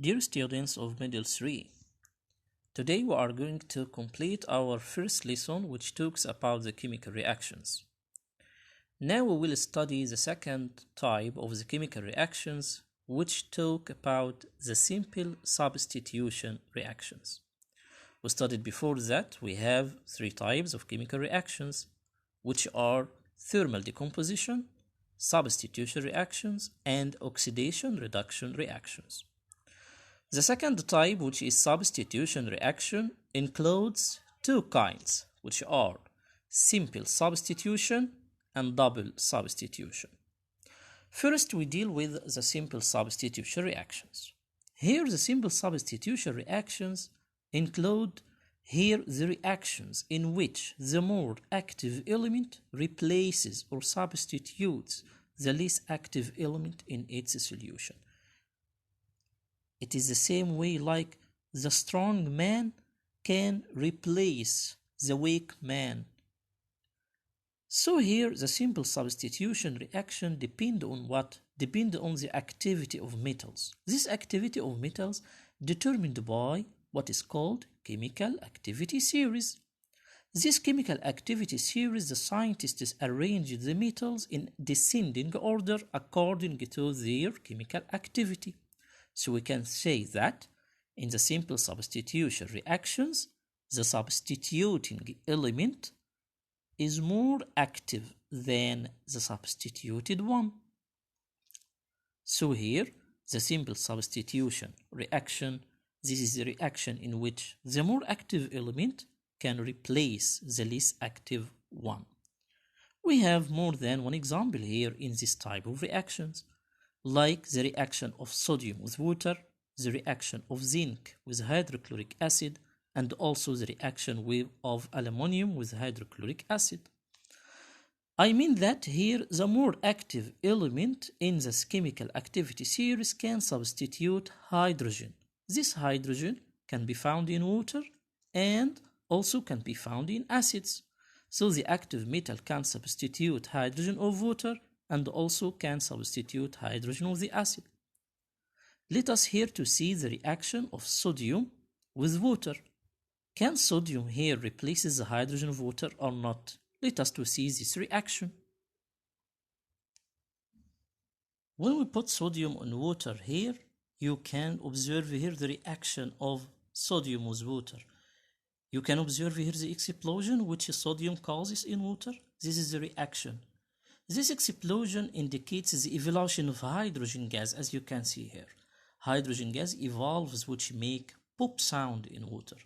Dear students of Middle 3, today we are going to complete our first lesson which talks about the chemical reactions. Now we will study the second type of the chemical reactions which talk about the simple substitution reactions. We studied before that we have three types of chemical reactions which are thermal decomposition, substitution reactions, and oxidation reduction reactions. The second type, which is substitution reaction, includes two kinds, which are simple substitution and double substitution. First, we deal with the simple substitution reactions. Here, the simple substitution reactions include the reactions in which the more active element replaces or substitutes the less active element in its solution. It is the same way like the strong man can replace the weak man. So here the simple substitution reaction depend on what? Depend on the activity of metals. This activity of metals determined by what is called chemical activity series. This chemical activity series, the scientists arrange the metals in descending order according to their chemical activity. So we can say that in the simple substitution reactions, the substituting element is more active than the substituted one. So here, the simple substitution reaction, this is the reaction in which the more active element can replace the less active one. We have more than one example here in this type of reactions, like the reaction of sodium with water, the reaction of zinc with hydrochloric acid, and also the reaction of aluminum with hydrochloric acid. I mean that here the more active element in this chemical activity series can substitute hydrogen. This hydrogen can be found in water and also can be found in acids. So the active metal can substitute hydrogen of water and also can substitute hydrogen of the acid. Let us here to see the reaction of sodium with water. Can sodium here replace the hydrogen of water or not? Let us to see this reaction. When we put sodium in water here, you can observe here the reaction of sodium with water. You can observe here the explosion which sodium causes in water. This is the reaction. This explosion indicates the evolution of hydrogen gas, as you can see here. Hydrogen gas evolves which make pop sound in water.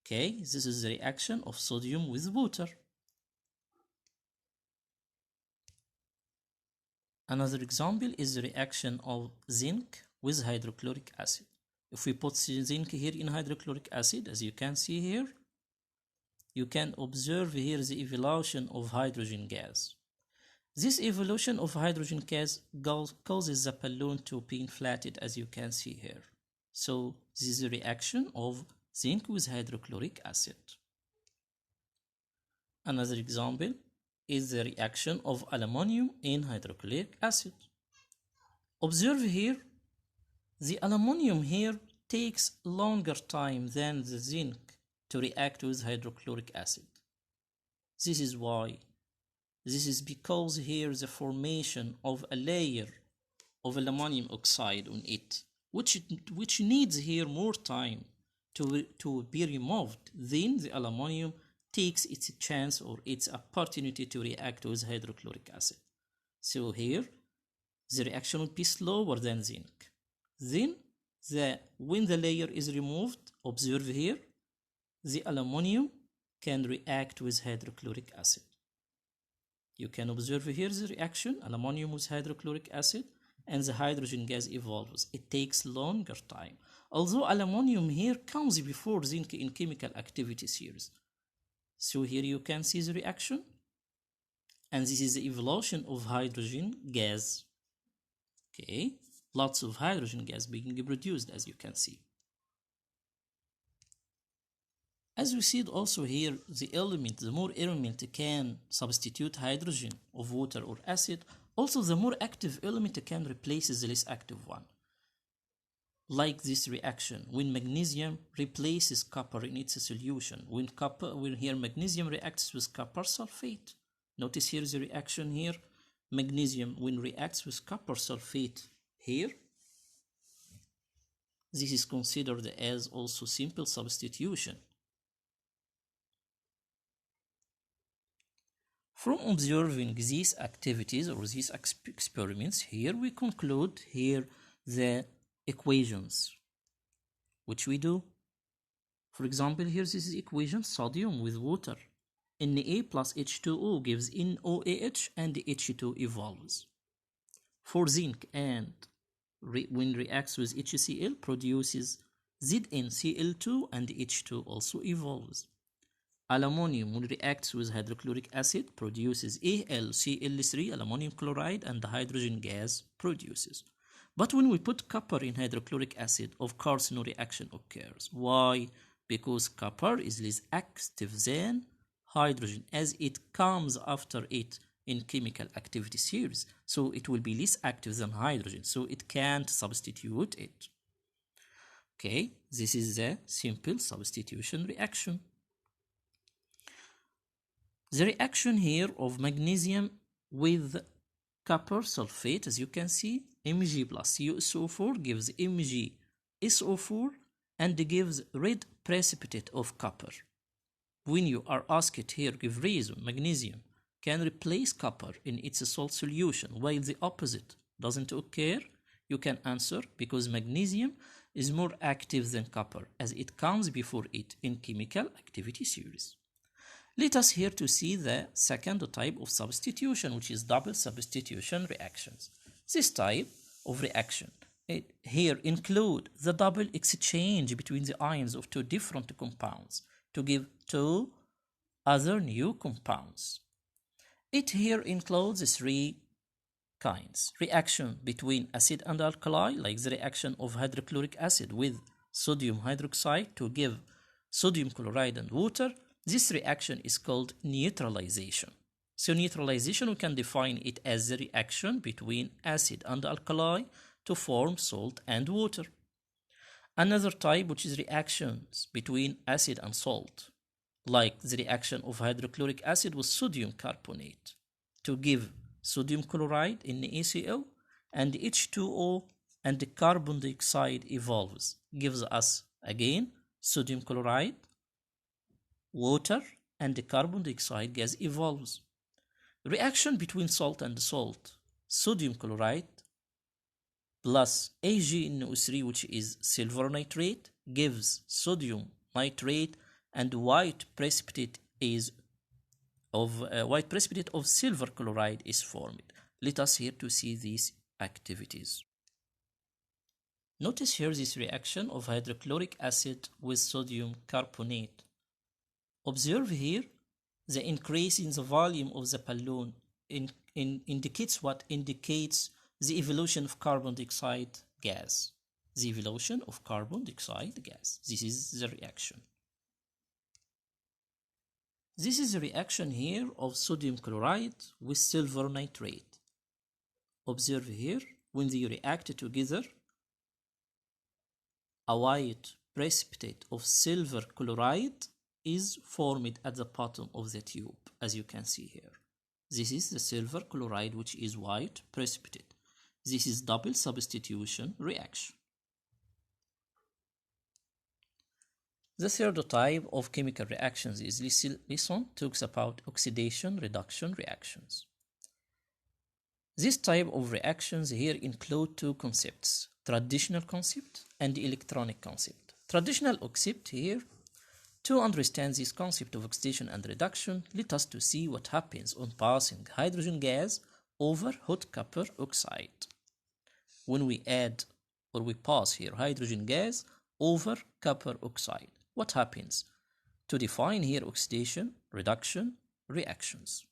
Okay, this is the reaction of sodium with water. Another example is the reaction of zinc with hydrochloric acid. If we put zinc here in hydrochloric acid, as you can see here, you can observe here the evolution of hydrogen gas. This evolution of hydrogen gas causes the balloon to be inflated, as you can see here. So this is the reaction of zinc with hydrochloric acid. Another example is the reaction of aluminum in hydrochloric acid. Observe here, the aluminum here takes longer time than the zinc to react with hydrochloric acid. This is why. This is because here the formation of a layer of aluminum oxide on it, which needs here more time to be removed. Then the aluminum takes its chance or its opportunity to react with hydrochloric acid. So here the reaction will be slower than zinc. Then when the layer is removed, observe here, the aluminum can react with hydrochloric acid. You can observe here the reaction, aluminum with hydrochloric acid, and the hydrogen gas evolves. It takes longer time. Although aluminum here comes before zinc in chemical activity series. So here you can see the reaction. And this is the evolution of hydrogen gas. Okay, lots of hydrogen gas being produced, as you can see. As we said also here, the more element can substitute hydrogen of water or acid, also the more active element can replace the less active one. like this reaction when magnesium replaces copper in its solution. When here magnesium reacts with copper sulfate. Notice here the reaction here. Magnesium when reacts with copper sulfate here. This is considered as also simple substitution. From observing these activities or these experiments here, we conclude here the equations which we do. For example, here this is equation sodium with water. Na plus H2O gives NOAH and H2 evolves. For zinc and when reacts with HCl produces ZnCl2 and H2 also evolves. Aluminum when reacts with hydrochloric acid produces AlCl3, aluminum chloride, and the hydrogen gas produces. But when we put copper in hydrochloric acid, of course no reaction occurs. Why? Because copper is less active than hydrogen as it comes after it in chemical activity series. So it will be less active than hydrogen, so it can't substitute it. Okay, this is the simple substitution reaction. The reaction here of magnesium with copper sulfate, as you can see, Mg plus CuSO4 gives MgSO4 and gives red precipitate of copper. When you are asked here, give reason, magnesium can replace copper in its salt solution while the opposite doesn't occur, you can answer because magnesium is more active than copper as it comes before it in chemical activity series. Let us here to see the second type of substitution, which is double substitution reactions. This type of reaction here include the double exchange between the ions of two different compounds to give two other new compounds. It here includes three kinds. Reaction between acid and alkali, like the reaction of hydrochloric acid with sodium hydroxide to give sodium chloride and water. This reaction is called neutralization. So neutralization, we can define it as the reaction between acid and alkali to form salt and water. Another type, which is reactions between acid and salt, like the reaction of hydrochloric acid with sodium carbonate to give sodium chloride in NaCl and H2O, and the carbon dioxide evolves, gives us again sodium chloride, water, and the carbon dioxide gas evolves. Reaction between salt and salt, sodium chloride plus AgNO3, which is silver nitrate, gives sodium nitrate, and white precipitate of silver chloride is formed. Let us here to see these activities. Notice here this reaction of hydrochloric acid with sodium carbonate. Observe here the increase in the volume of the balloon indicates what? Indicates the evolution of carbon dioxide gas. The evolution of carbon dioxide gas. This is the reaction. This is the reaction here of sodium chloride with silver nitrate. Observe here, when they react together, a white precipitate of silver chloride is formed at the bottom of the tube, as you can see here. This is the silver chloride, which is white precipitate. This is double substitution reaction. The third type of chemical reactions is this lesson talks about oxidation reduction reactions. This type of reactions here include two concepts, traditional concept and electronic concept. Traditional concept here, to understand this concept of oxidation and reduction, let us to see what happens on passing hydrogen gas over hot copper oxide. When we add or we pass here hydrogen gas over copper oxide, what happens? To define here oxidation, reduction, reactions.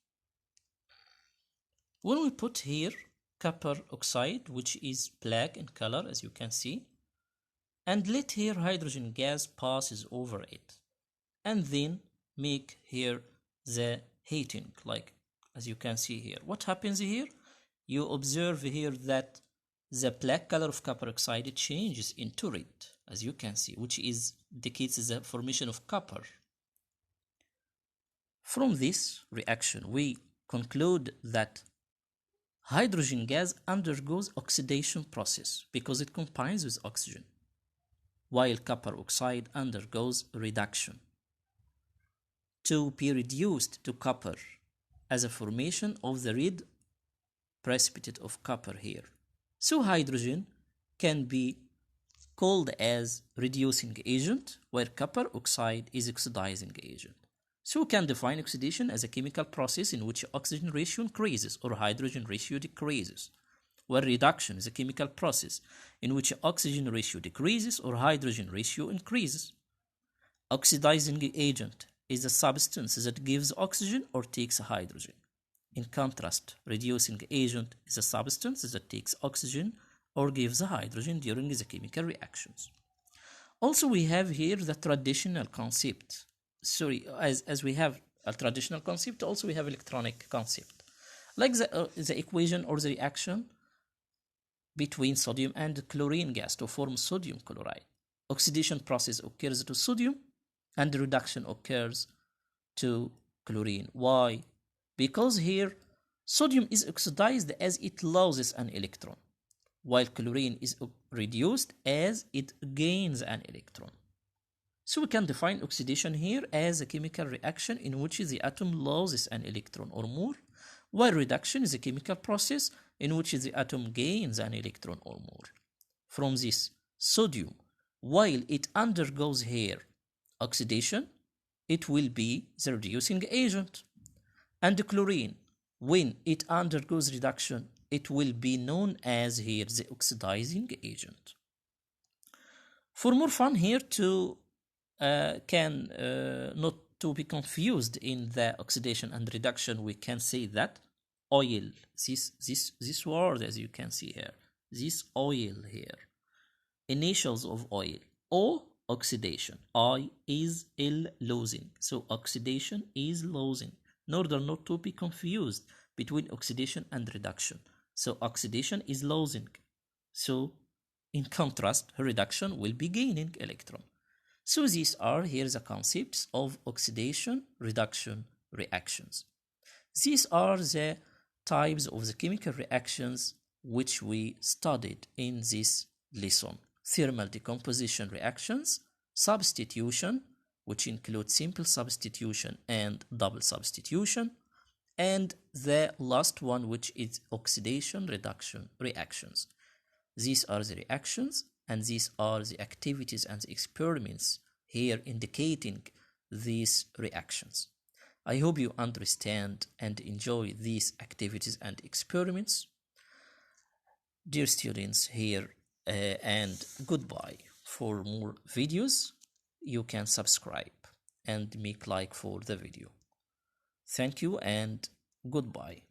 When we put here copper oxide, which is black in color as you can see, and let here hydrogen gas passes over it, and then make here the heating, like as you can see here. What happens here? You observe here that the black color of copper oxide changes into red, as you can see, which indicates the formation of copper. From this reaction, we conclude that hydrogen gas undergoes oxidation process because it combines with oxygen, while copper oxide undergoes reduction to be reduced to copper as a formation of the red precipitate of copper here. So hydrogen can be called as reducing agent, where copper oxide is oxidizing agent. So we can define oxidation as a chemical process in which oxygen ratio increases or hydrogen ratio decreases, where reduction is a chemical process in which oxygen ratio decreases or hydrogen ratio increases. Oxidizing agent is a substance that gives oxygen or takes hydrogen. In contrast, reducing agent is a substance that takes oxygen or gives hydrogen during the chemical reactions. Also, we have here the traditional concept. As we have a traditional concept, also we have electronic concept. Like the equation or the reaction between sodium and chlorine gas to form sodium chloride. Oxidation process occurs to sodium and reduction occurs to chlorine. Why? Because here sodium is oxidized as it loses an electron, while chlorine is reduced as it gains an electron. So we can define oxidation here as a chemical reaction in which the atom loses an electron or more, while reduction is a chemical process in which the atom gains an electron or more. From this, sodium, while it undergoes here oxidation, it will be the reducing agent. And chlorine, when it undergoes reduction, it will be known as here the oxidizing agent. For more fun here to not to be confused in the oxidation and reduction, we can say that oil, this word as you can see here, this oil here, initials of oil, O oxidation, I is L losing, so oxidation is losing, in order not to be confused between oxidation and reduction. So oxidation is losing, so in contrast reduction will be gaining electron. So these are here the concepts of oxidation, reduction, reactions. These are the types of the chemical reactions which we studied in this lesson. Thermal decomposition reactions, substitution, which include simple substitution and double substitution, and the last one, which is oxidation, reduction, reactions. These are the reactions, and these are the activities and the experiments here indicating these reactions. I hope you understand and enjoy these activities and experiments. Dear students, here and goodbye. For more videos, you can subscribe and make like for the video. Thank you and goodbye.